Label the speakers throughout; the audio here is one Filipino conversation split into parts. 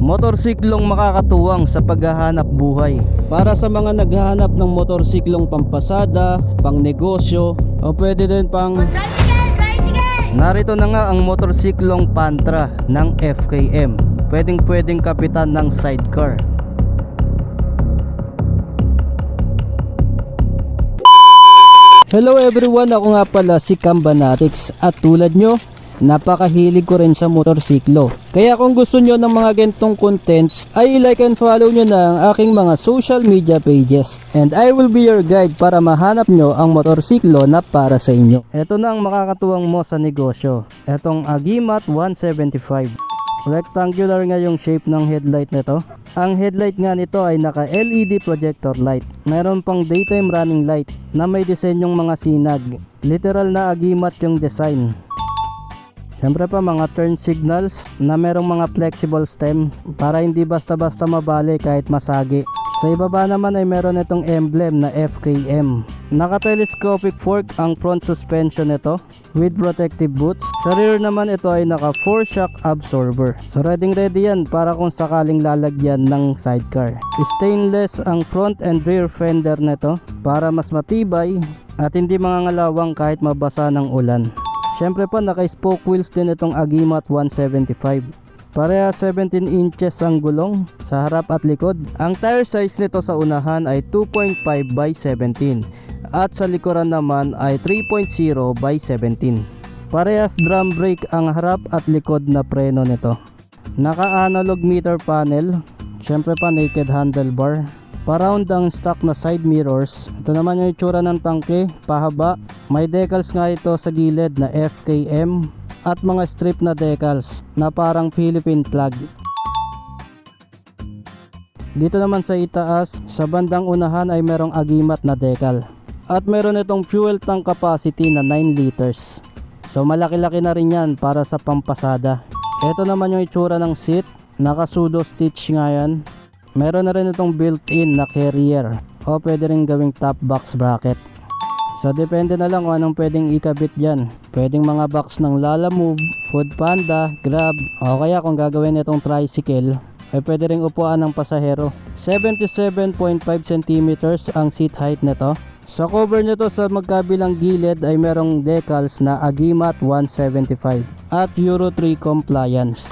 Speaker 1: Motorsiklong makakatuwang sa paghahanap buhay. Para sa mga naghahanap ng motorsiklong pampasada, pang negosyo, o pwede din pang... Narito na nga ang motorsiklong Pantra ng FKM. Pwedeng kapitan ng sidecar. Hello everyone, ako nga pala si Cambanatics at tulad nyo, napakahilig ko rin sa motorsiklo. Kaya kung gusto nyo ng mga ganitong contents, ay like and follow nyo na ang aking mga social media pages. And I will be your guide para mahanap nyo ang motorsiklo na para sa inyo. Ito na ang makakatuwang mo sa negosyo. Itong Agimat 175. Rectangular nga yung shape ng headlight nito. Ang headlight nga nito ay naka LED projector light. Mayroon pang daytime running light na may disenyong mga sinag. Literal na Agimat yung design. Siyempre pa mga turn signals na merong mga flexible stems para hindi basta-basta mabali kahit masagi. Sa ibaba naman ay meron itong emblem na FKM. Naka-telescopic fork ang front suspension nito with protective boots. Sa rear naman ito ay naka 4 shock absorber. So ready yan para kung sakaling lalagyan ng sidecar. Stainless ang front and rear fender nito para mas matibay at hindi mangangalawang kahit mabasa ng ulan. Siyempre pa naka-spoke wheels din itong Agimat 175. Pareha 17 inches ang gulong sa harap at likod. Ang tire size nito sa unahan ay 2.5 by 17 at sa likuran naman ay 3.0 by 17. Parehas drum brake ang harap at likod na preno nito. Naka-analog meter panel, syempre pa naked handlebar. Pa-round ang stock na side mirrors. Ito naman yung itsura ng tangke, pahaba. May decals nga ito sa gilid na FKM at mga strip na decals na parang Philippine flag. Dito naman sa itaas, sa bandang unahan ay merong Agimat na decal. At meron itong fuel tank capacity na 9 liters. So malaki-laki na rin yan para sa pampasada. Ito naman yung itsura ng seat, naka pseudo stitch nga yan. Meron na rin itong built-in na carrier o pwede rin gawing top box bracket. So depende na lang kung anong pwedeng ikabit dyan. Pwedeng mga box ng Lalamove, Foodpanda, Grab, o kaya kung gagawin itong tricycle ay pwede ring upuan ng pasahero. 77.5 cm ang seat height nito. Sa cover nito sa magkabilang gilid ay merong decals na Agimat 175 at Euro 3 compliance.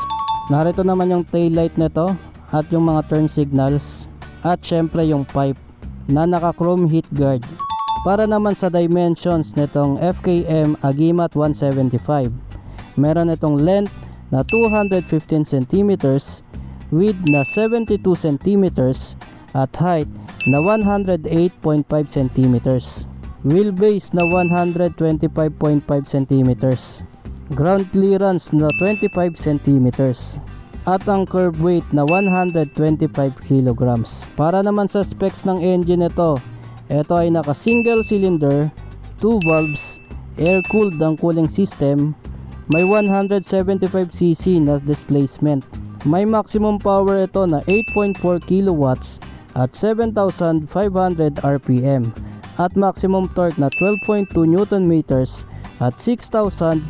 Speaker 1: Narito naman yung tail light nito at yung mga turn signals at syempre yung pipe na naka chrome heat guard. Para naman sa dimensions nitong FKM Agimat 175, meron itong length na 215 cm, width na 72 cm, at height na 108.5 cm. Wheelbase na 125.5 cm. Ground clearance na 25 cm. At ang curb weight na 125 kg. Para naman sa specs ng engine nito, ito ay naka single cylinder, 2 valves, air cooled ang cooling system, may 175cc na displacement. May maximum power ito na 8.4 kilowatts at 7,500 rpm at maximum torque na 12.2 newton meters at 6,500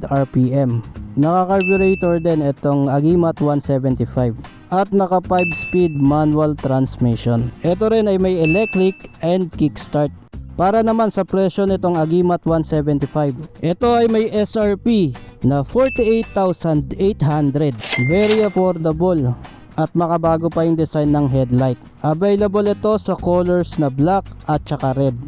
Speaker 1: rpm. Naka-carburetor din itong Agimat 175 at naka 5-speed manual transmission. Ito rin ay may electric and kickstart. Para naman sa presyo nitong Agimat 175, ito ay may SRP na 48,800. Very affordable at makabago pa yung design ng headlight. Available ito sa colors na black at saka red.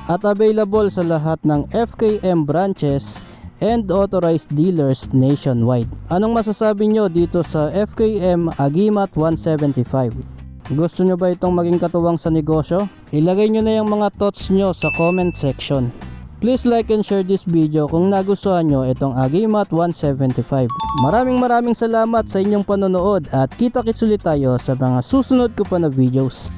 Speaker 1: At available sa lahat ng FKM branches and authorized dealers nationwide. Anong masasabi nyo dito sa FKM Agimat 175? Gusto nyo ba itong maging katuwang sa negosyo? Ilagay nyo na yung mga thoughts nyo sa comment section. Please like and share this video kung nagustuhan nyo itong Agimat 175. Maraming salamat sa inyong panonood at kita-kits ulit tayo sa mga susunod ko pa na videos.